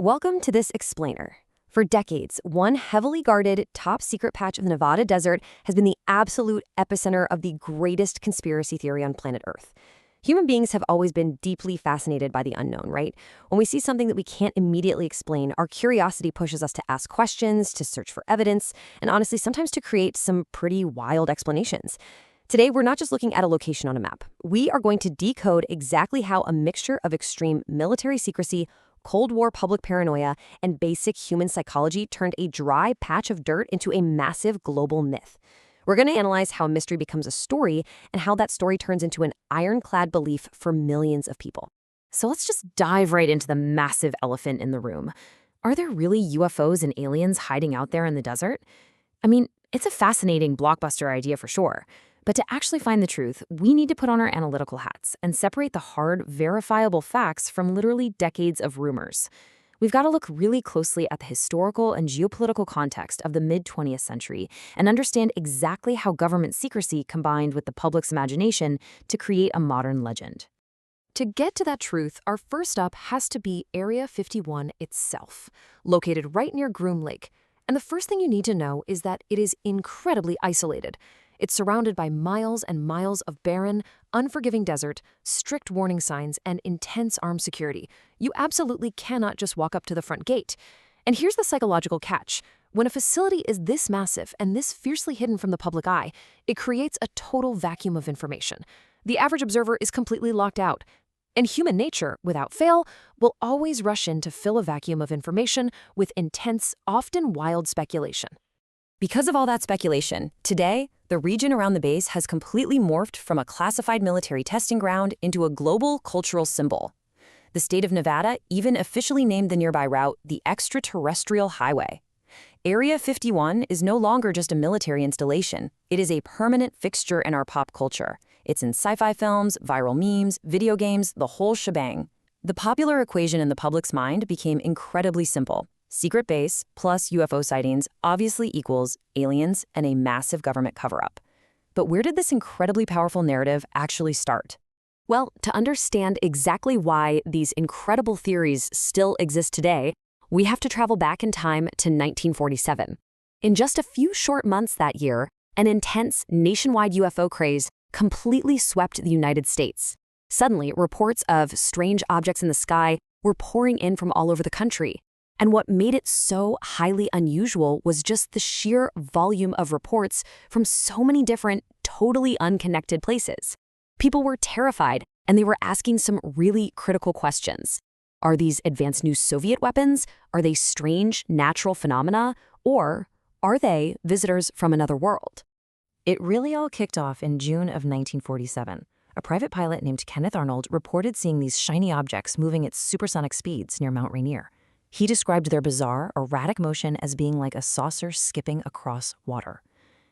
Welcome to this explainer. For decades, one heavily guarded, top-secret patch of the Nevada desert has been the absolute epicenter of the greatest conspiracy theory on planet Earth. Human beings have always been deeply fascinated by the unknown, right? When we see something that we can't immediately explain, our curiosity pushes us to ask questions, to search for evidence, and honestly, sometimes to create some pretty wild explanations. Today, we're not just looking at a location on a map. We are going to decode exactly how a mixture of extreme military secrecy, Cold War public paranoia, and basic human psychology turned a dry patch of dirt into a massive global myth. We're going to analyze how mystery becomes a story and how that story turns into an ironclad belief for millions of people. So let's just dive right into the massive elephant in the room. Are there really UFOs and aliens hiding out there in the desert? I mean, it's a fascinating blockbuster idea for sure. But to actually find the truth, we need to put on our analytical hats and separate the hard, verifiable facts from literally decades of rumors. We've got to look really closely at the historical and geopolitical context of the mid-20th century and understand exactly how government secrecy combined with the public's imagination to create a modern legend. To get to that truth, our first stop has to be Area 51 itself, located right near Groom Lake. And the first thing you need to know is that it is incredibly isolated. It's surrounded by miles and miles of barren, unforgiving desert, strict warning signs, and intense armed security. You absolutely cannot just walk up to the front gate. And here's the psychological catch. When a facility is this massive and this fiercely hidden from the public eye, it creates a total vacuum of information. The average observer is completely locked out. And human nature, without fail, will always rush in to fill a vacuum of information with intense, often wild speculation. Because of all that speculation, today, the region around the base has completely morphed from a classified military testing ground into a global cultural symbol. The state of Nevada even officially named the nearby route the Extraterrestrial Highway. Area 51 is no longer just a military installation. It is a permanent fixture in our pop culture. It's in sci-fi films, viral memes, video games, the whole shebang. The popular equation in the public's mind became incredibly simple. Secret base plus UFO sightings obviously equals aliens and a massive government cover-up. But where did this incredibly powerful narrative actually start? Well, to understand exactly why these incredible theories still exist today, we have to travel back in time to 1947. In just a few short months that year, an intense nationwide UFO craze completely swept the United States. Suddenly, reports of strange objects in the sky were pouring in from all over the country. And what made it so highly unusual was just the sheer volume of reports from so many different, totally unconnected places. People were terrified, and they were asking some really critical questions. Are these advanced new Soviet weapons? Are they strange natural phenomena? Or are they visitors from another world? It really all kicked off in June of 1947. A private pilot named Kenneth Arnold reported seeing these shiny objects moving at supersonic speeds near Mount Rainier. He described their bizarre, erratic motion as being like a saucer skipping across water.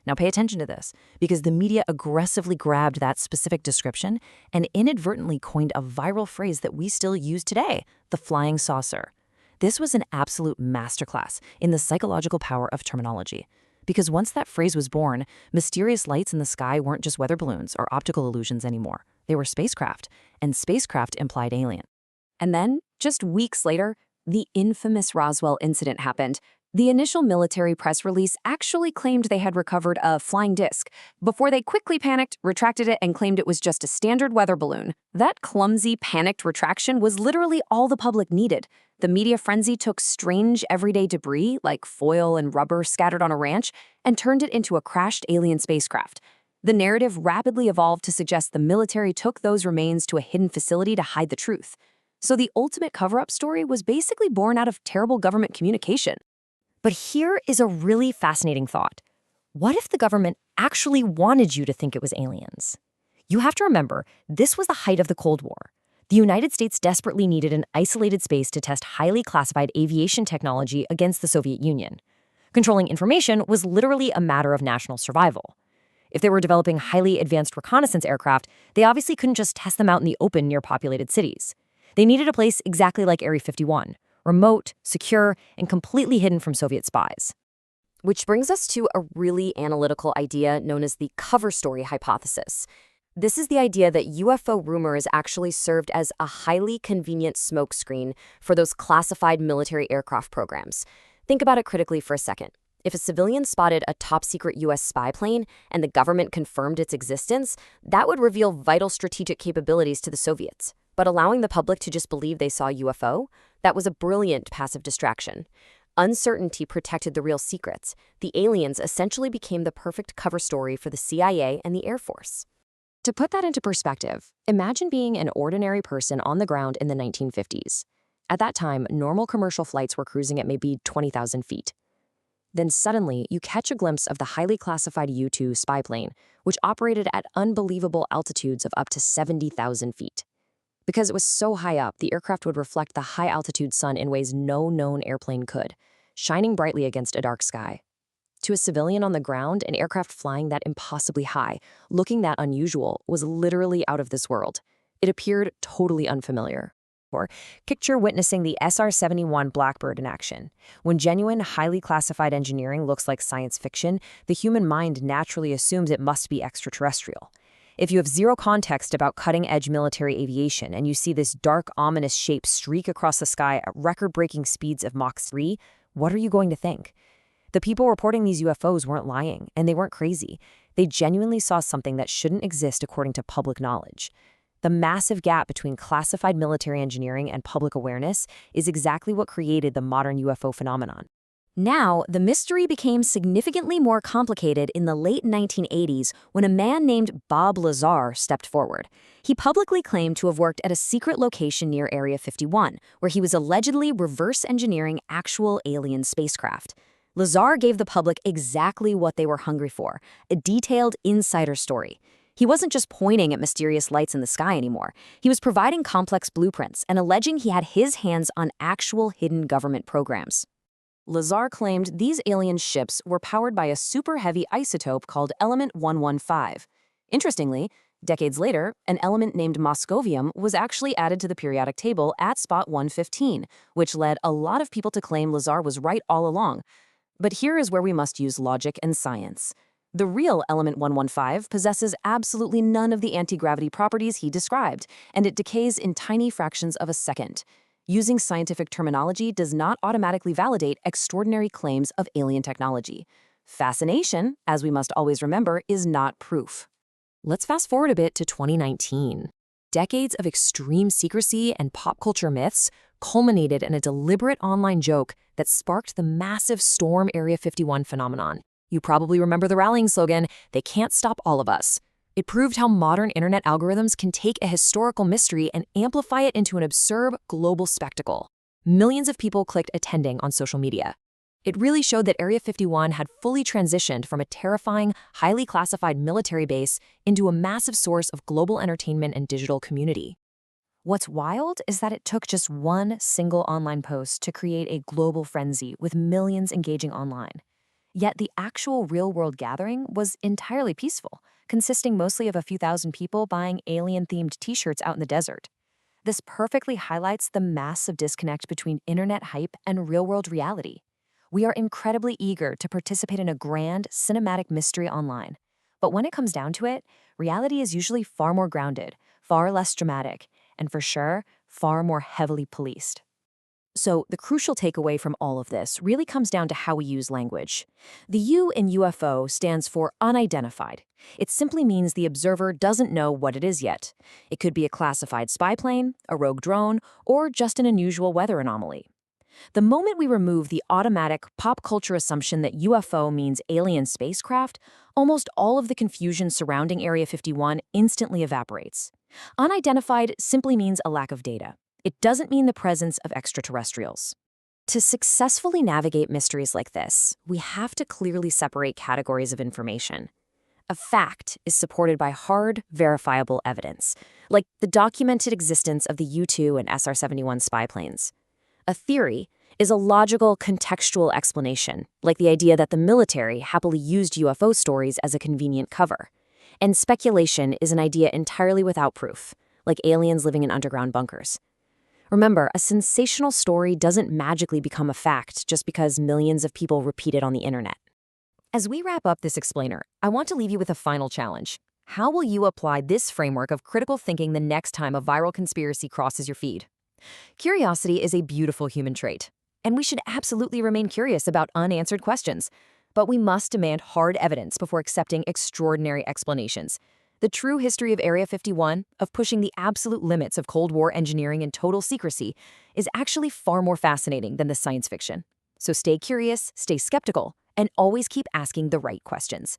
Now pay attention to this, because the media aggressively grabbed that specific description and inadvertently coined a viral phrase that we still use today, the flying saucer. This was an absolute masterclass in the psychological power of terminology. Because once that phrase was born, mysterious lights in the sky weren't just weather balloons or optical illusions anymore. They were spacecraft, and spacecraft implied alien. And then, just weeks later, the infamous Roswell incident happened. The initial military press release actually claimed they had recovered a flying disc, before they quickly panicked, retracted it, and claimed it was just a standard weather balloon. That clumsy, panicked retraction was literally all the public needed. The media frenzy took strange, everyday debris, like foil and rubber scattered on a ranch, and turned it into a crashed alien spacecraft. The narrative rapidly evolved to suggest the military took those remains to a hidden facility to hide the truth. So the ultimate cover-up story was basically born out of terrible government communication. But here is a really fascinating thought. What if the government actually wanted you to think it was aliens? You have to remember, this was the height of the Cold War. The United States desperately needed an isolated space to test highly classified aviation technology against the Soviet Union. Controlling information was literally a matter of national survival. If they were developing highly advanced reconnaissance aircraft, they obviously couldn't just test them out in the open near populated cities. They needed a place exactly like Area 51, remote, secure, and completely hidden from Soviet spies. Which brings us to a really analytical idea known as the cover story hypothesis. This is the idea that UFO rumors actually served as a highly convenient smokescreen for those classified military aircraft programs. Think about it critically for a second. If a civilian spotted a top-secret U.S. spy plane and the government confirmed its existence, that would reveal vital strategic capabilities to the Soviets. But allowing the public to just believe they saw a UFO? That was a brilliant passive distraction. Uncertainty protected the real secrets. The aliens essentially became the perfect cover story for the CIA and the Air Force. To put that into perspective, imagine being an ordinary person on the ground in the 1950s. At that time, normal commercial flights were cruising at maybe 20,000 feet. Then suddenly, you catch a glimpse of the highly classified U-2 spy plane, which operated at unbelievable altitudes of up to 70,000 feet. Because it was so high up, the aircraft would reflect the high-altitude sun in ways no known airplane could, shining brightly against a dark sky. To a civilian on the ground, an aircraft flying that impossibly high, looking that unusual, was literally out of this world. It appeared totally unfamiliar. Or picture witnessing the SR-71 Blackbird in action. When genuine, highly classified engineering looks like science fiction, the human mind naturally assumes it must be extraterrestrial. If you have zero context about cutting-edge military aviation and you see this dark, ominous shape streak across the sky at record-breaking speeds of Mach 3, what are you going to think? The people reporting these UFOs weren't lying, and they weren't crazy. They genuinely saw something that shouldn't exist according to public knowledge. The massive gap between classified military engineering and public awareness is exactly what created the modern UFO phenomenon. Now, the mystery became significantly more complicated in the late 1980s when a man named Bob Lazar stepped forward. He publicly claimed to have worked at a secret location near Area 51, where he was allegedly reverse engineering actual alien spacecraft. Lazar gave the public exactly what they were hungry for, a detailed insider story. He wasn't just pointing at mysterious lights in the sky anymore. He was providing complex blueprints and alleging he had his hands on actual hidden government programs. Lazar claimed these alien ships were powered by a super-heavy isotope called Element 115. Interestingly, decades later, an element named moscovium was actually added to the periodic table at spot 115, which led a lot of people to claim Lazar was right all along. But here is where we must use logic and science. The real Element 115 possesses absolutely none of the anti-gravity properties he described, and it decays in tiny fractions of a second. Using scientific terminology does not automatically validate extraordinary claims of alien technology. Fascination, as we must always remember, is not proof. Let's fast forward a bit to 2019. Decades of extreme secrecy and pop culture myths culminated in a deliberate online joke that sparked the massive Storm Area 51 phenomenon. You probably remember the rallying slogan, "They can't stop all of us." It proved how modern internet algorithms can take a historical mystery and amplify it into an absurd global spectacle. Millions of people clicked attending on social media. It really showed that Area 51 had fully transitioned from a terrifying, highly classified military base into a massive source of global entertainment and digital community. What's wild is that it took just one single online post to create a global frenzy with millions engaging online. Yet the actual real-world gathering was entirely peaceful, consisting mostly of a few thousand people buying alien-themed t-shirts out in the desert. This perfectly highlights the massive disconnect between internet hype and real-world reality. We are incredibly eager to participate in a grand, cinematic mystery online. But when it comes down to it, reality is usually far more grounded, far less dramatic, and for sure, far more heavily policed. So the crucial takeaway from all of this really comes down to how we use language. The U in UFO stands for unidentified. It simply means the observer doesn't know what it is yet. It could be a classified spy plane, a rogue drone, or just an unusual weather anomaly. The moment we remove the automatic pop culture assumption that UFO means alien spacecraft, almost all of the confusion surrounding Area 51 instantly evaporates. Unidentified simply means a lack of data. It doesn't mean the presence of extraterrestrials. To successfully navigate mysteries like this, we have to clearly separate categories of information. A fact is supported by hard, verifiable evidence, like the documented existence of the U-2 and SR-71 spy planes. A theory is a logical, contextual explanation, like the idea that the military happily used UFO stories as a convenient cover. And speculation is an idea entirely without proof, like aliens living in underground bunkers. Remember, a sensational story doesn't magically become a fact just because millions of people repeat it on the internet. As we wrap up this explainer, I want to leave you with a final challenge. How will you apply this framework of critical thinking the next time a viral conspiracy crosses your feed? Curiosity is a beautiful human trait, and we should absolutely remain curious about unanswered questions. But we must demand hard evidence before accepting extraordinary explanations. The true history of Area 51, of pushing the absolute limits of Cold War engineering in total secrecy, is actually far more fascinating than the science fiction. So stay curious, stay skeptical, and always keep asking the right questions.